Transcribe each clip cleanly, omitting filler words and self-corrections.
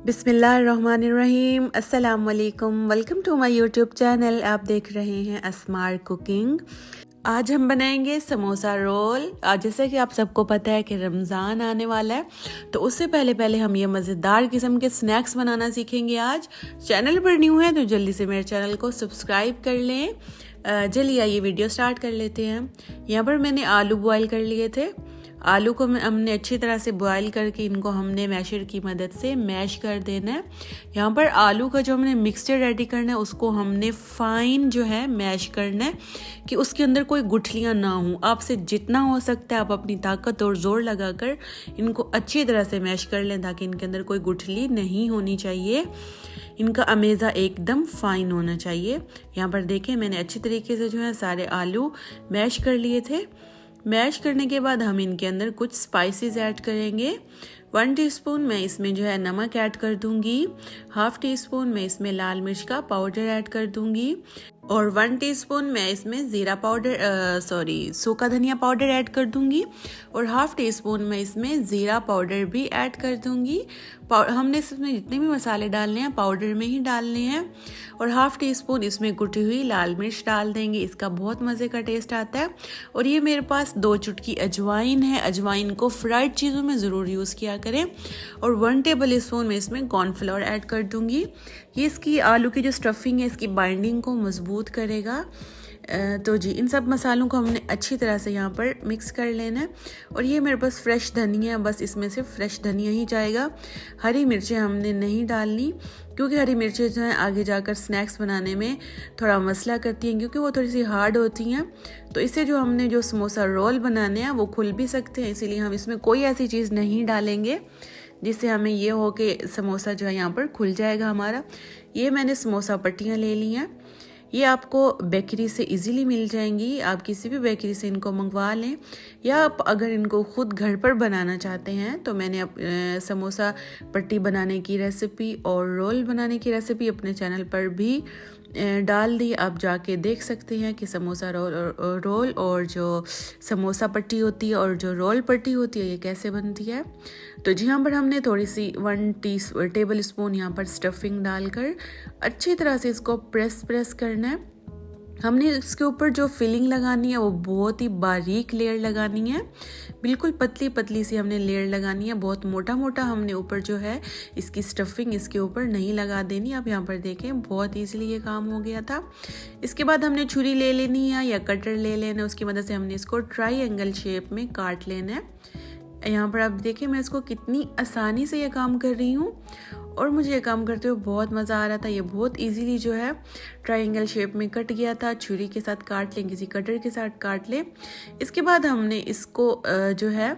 बिस्मिल्लाहिर्रहमानिर्रहीम, अस्सलाम वालेकुम। Welcome to my YouTube channel. आप देख रहे हैं अस्मार कुकिंग। आज हम बनाएंगे समोसा रोल। आज जैसे कि आप सबको पता है कि रमज़ान आने वाला है, तो उससे पहले पहले हम ये मज़ेदार किस्म के स्नैक्स बनाना सीखेंगे। आज चैनल पर न्यू है तो जल्दी से मेरे चैनल को सब्सक्राइब कर लें। चलिए ये वीडियो स्टार्ट कर लेते हैं। यहाँ पर मैंने आलू बॉईल कर लिए थे। आलू को हमने अच्छी तरह से बॉईल करके इनको हमने मैशर की मदद से मैश कर देना है। यहाँ पर आलू का जो हमने मिक्सचर रेडी करना है उसको हमने फाइन जो है मैश करना है कि उसके अंदर कोई गुठलियाँ ना हो। आपसे जितना हो सकता है आप अपनी ताकत और ज़ोर लगाकर इनको अच्छी तरह से मैश कर लें ताकि इनके अंदर कोई गुठली नहीं होनी चाहिए। इनका अमेज़ा एकदम फाइन होना चाहिए। यहाँ पर देखें मैंने अच्छी तरीके से जो है सारे आलू मैश कर लिए थे। मैश करने के बाद हम इनके अंदर कुछ स्पाइसेस ऐड करेंगे। 1 टीस्पून मैं इसमें जो है नमक ऐड कर दूंगी। 1/2 टीस्पून मैं इसमें लाल मिर्च का पाउडर ऐड कर दूंगी और 1 टीस्पून मैं इसमें सूखा धनिया पाउडर ऐड कर दूंगी और 1/2 टीस्पून मैं इसमें ज़ीरा पाउडर भी ऐड कर दूंगी। हमने इसमें जितने भी मसाले डालने हैं पाउडर में ही डालने हैं और 1/2 टीस्पून इसमें कुटी हुई लाल मिर्च डाल देंगे। इसका बहुत मज़े का टेस्ट आता है। और ये मेरे पास 2 चुटकी अजवाइन है। अजवाइन को फ्राइड चीज़ों में ज़रूर यूज़ किया करें। और 1 टेबल स्पून में इसमें कॉर्नफ्लोर ऐड कर दूंगी। ये इसकी आलू की जो स्टफिंग है इसकी बाइंडिंग को मजबूत करेगा। तो जी इन सब मसालों को हमने अच्छी तरह से यहाँ पर मिक्स कर लेना है। और ये मेरे पास फ्रेश धनिया, बस इसमें से फ्रेश धनिया ही जाएगा। हरी मिर्चें हमने नहीं डालनी क्योंकि हरी मिर्चें जो हैं आगे जाकर स्नैक्स बनाने में थोड़ा मसला करती हैं क्योंकि वो थोड़ी सी हार्ड होती हैं। तो इससे जो हमने जो समोसा रोल बनाने हैं वो खुल भी सकते हैं, इसीलिए हम इसमें कोई ऐसी चीज़ नहीं डालेंगे जिससे हमें ये हो कि समोसा जो है यहाँ पर खुल जाएगा हमारा। ये मैंने समोसा पट्टियाँ ले ली हैं। ये आपको बेकरी से इजीली मिल जाएंगी। आप किसी भी बेकरी से इनको मंगवा लें या आप अगर इनको खुद घर पर बनाना चाहते हैं तो मैंने समोसा पट्टी बनाने की रेसिपी और रोल बनाने की रेसिपी अपने चैनल पर भी डाल दी। आप जाके देख सकते हैं कि समोसा रोल और जो समोसा पट्टी होती है और जो रोल पट्टी होती है ये कैसे बनती है। तो जी यहाँ पर हमने थोड़ी सी 1 टेबल स्पून यहाँ पर स्टफिंग डालकर अच्छी तरह से इसको प्रेस करना है। हमने इसके ऊपर जो फिलिंग लगानी है वो बहुत ही बारीक लेयर लगानी है। बिल्कुल पतली पतली सी हमने लेयर लगानी है। बहुत मोटा मोटा हमने ऊपर जो है इसकी स्टफिंग इसके ऊपर नहीं लगा देनी। आप यहाँ पर देखें बहुत इजीली ये काम हो गया था। इसके बाद हमने छुरी ले लेनी है या कटर ले लेना है, उसकी मदद से हमने इसको ट्रायंगल शेप में काट लेना है। यहाँ पर आप देखें मैं इसको कितनी आसानी से ये काम कर रही हूँ और मुझे ये काम करते हुए बहुत मज़ा आ रहा था। ये बहुत इजीली जो है ट्रायंगल शेप में कट गया था। छुरी के साथ काट लें, किसी कटर के साथ काट लें। इसके बाद हमने इसको जो है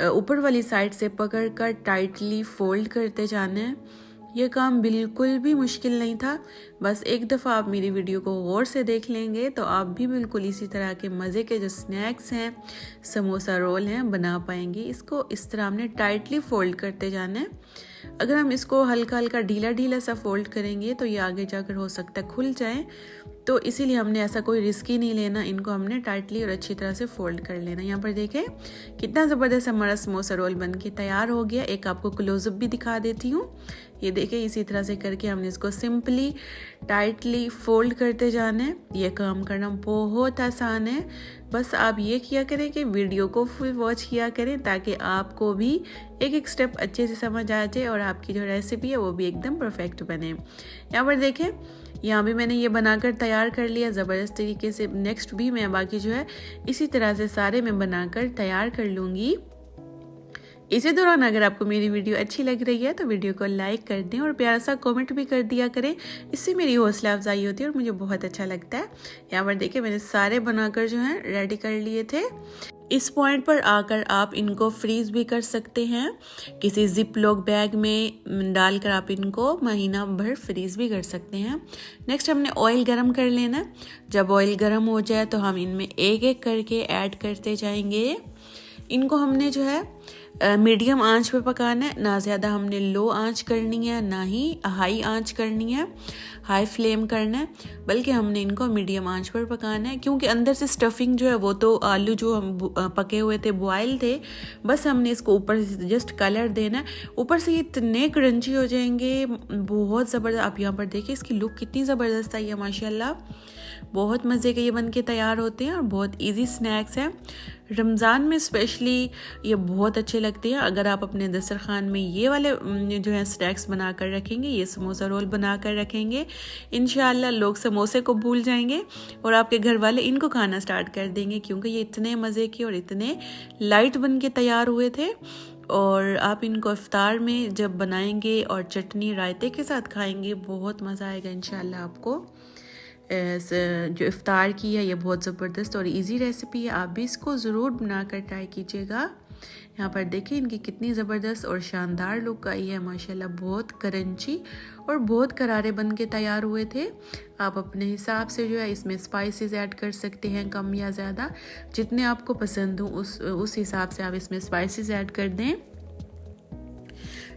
ऊपर वाली साइड से पकड़कर टाइटली फोल्ड करते जाना है। ये काम बिल्कुल भी मुश्किल नहीं था। बस एक दफ़ा आप मेरी वीडियो को गौर से देख लेंगे तो आप भी बिल्कुल इसी तरह के मज़े के जो स्नैक्स हैं समोसा रोल हैं बना पाएंगे। इसको इस तरह हमने टाइटली फोल्ड करते जाना है। अगर हम इसको हल्का हल्का ढीला ढीला सा फोल्ड करेंगे तो ये आगे जाकर हो सकता है खुल जाए, तो इसीलिए हमने ऐसा कोई रिस्क ही नहीं लेना। इनको हमने टाइटली और अच्छी तरह से फोल्ड कर लेना। यहाँ पर देखें कितना ज़बरदस्त हमारा समोसा रोल बन के तैयार हो गया। एक आपको क्लोजअप भी दिखा देती हूँ। ये देखें इसी तरह से करके हमने इसको सिंपली टाइटली फोल्ड करते जाना है। ये काम करना बहुत आसान है। बस आप ये किया करें कि वीडियो को फुल वॉच किया करें ताकि आपको भी एक एक स्टेप अच्छे से समझ आ जाए और आपकी जो रेसिपी है वो भी एकदम परफेक्ट बने। यहाँ पर देखें यहाँ भी मैंने ये बनाकर तैयार कर लिया ज़बरदस्त तरीके से। नेक्स्ट भी मैं बाकी जो है इसी तरह से सारे मैं बनाकर तैयार कर लूँगी। इसी दौरान अगर आपको मेरी वीडियो अच्छी लग रही है तो वीडियो को लाइक कर दें और प्यारा सा कमेंट भी कर दिया करें। इससे मेरी हौसला अफजाई होती है और मुझे बहुत अच्छा लगता है। यहाँ पर देखिए मैंने सारे बनाकर जो है रेडी कर लिए थे। इस पॉइंट पर आकर आप इनको फ्रीज़ भी कर सकते हैं। किसी जिप लॉक बैग में डालकर आप इनको महीना भर फ्रीज़ भी कर सकते हैं। नेक्स्ट हमने ऑयल गरम कर लेना। जब ऑयल गरम हो जाए तो हम इनमें एक एक करके ऐड करते जाएंगे। इनको हमने जो है मीडियम आंच पे पकाना है, ना ज़्यादा हमने लो आंच करनी है ना ही हाई आंच करनी है, हाई फ्लेम करना है, बल्कि हमने इनको मीडियम आंच पर पकाना है। क्योंकि अंदर से स्टफिंग जो है वो तो आलू जो हम पके हुए थे बॉयल थे, बस हमने इसको ऊपर से जस्ट कलर देना है। ऊपर से इतने क्रंची हो जाएंगे, बहुत ज़बरदस्त। आप यहाँ पर देखिए इसकी लुक कितनी ज़बरदस्त आई है माशाल्लाह। बहुत मज़े के ये बन के तैयार होते हैं और बहुत इजी स्नैक्स हैं। रमज़ान में स्पेशली ये बहुत अच्छे लगते हैं। अगर आप अपने दस्तरखान में ये वाले जो है स्नैक्स बना कर रखेंगे, ये समोसा रोल बना कर रखेंगे, इंशाल्लाह लोग समोसे को भूल जाएंगे और आपके घर वाले इनको खाना स्टार्ट कर देंगे, क्योंकि ये इतने मज़े के और इतने लाइट बन के तैयार हुए थे। और आप इनको इफ्तार में जब बनाएंगे और चटनी रायते के साथ खाएंगे, बहुत मज़ा आएगा इंशाल्लाह आपको। जो इफ्तार की है ये बहुत ज़बरदस्त और इजी रेसिपी है, आप भी इसको ज़रूर बनाकर ट्राई कीजिएगा। यहाँ पर देखिए इनकी कितनी ज़बरदस्त और शानदार लुक आई है माशाल्लाह। बहुत क्रंची और बहुत करारे बन के तैयार हुए थे। आप अपने हिसाब से जो है इसमें स्पाइसेस ऐड कर सकते हैं, कम या ज़्यादा, जितने आपको पसंद हो उस हिसाब से आप इसमें स्पाइसेस ऐड कर दें।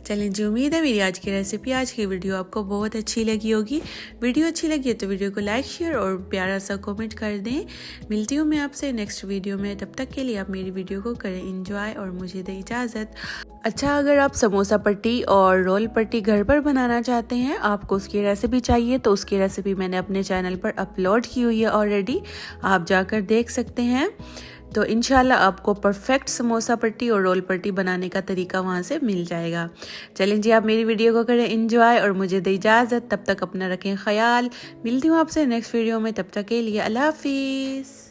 चलें जी, उम्मीद है मेरी आज की रेसिपी, आज की वीडियो आपको बहुत अच्छी लगी होगी। वीडियो अच्छी लगी है तो वीडियो को लाइक शेयर और प्यारा सा कमेंट कर दें। मिलती हूँ मैं आपसे नेक्स्ट वीडियो में, तब तक के लिए आप मेरी वीडियो को करें एंजॉय और मुझे दें इजाज़त। अच्छा, अगर आप समोसा पट्टी और रोल पट्टी घर पर बनाना चाहते हैं, आपको उसकी रेसिपी चाहिए, तो उसकी रेसिपी मैंने अपने चैनल पर अपलोड की हुई है ऑलरेडी, आप जाकर देख सकते हैं। तो इंशाल्लाह आपको परफेक्ट समोसा पट्टी और रोल पट्टी बनाने का तरीका वहाँ से मिल जाएगा। चलें जी, आप मेरी वीडियो को करें एंजॉय और मुझे दें इजाज़त। तब तक अपना रखें ख्याल। मिलती हूँ आपसे नेक्स्ट वीडियो में, तब तक के लिए अल्लाह हाफिज़।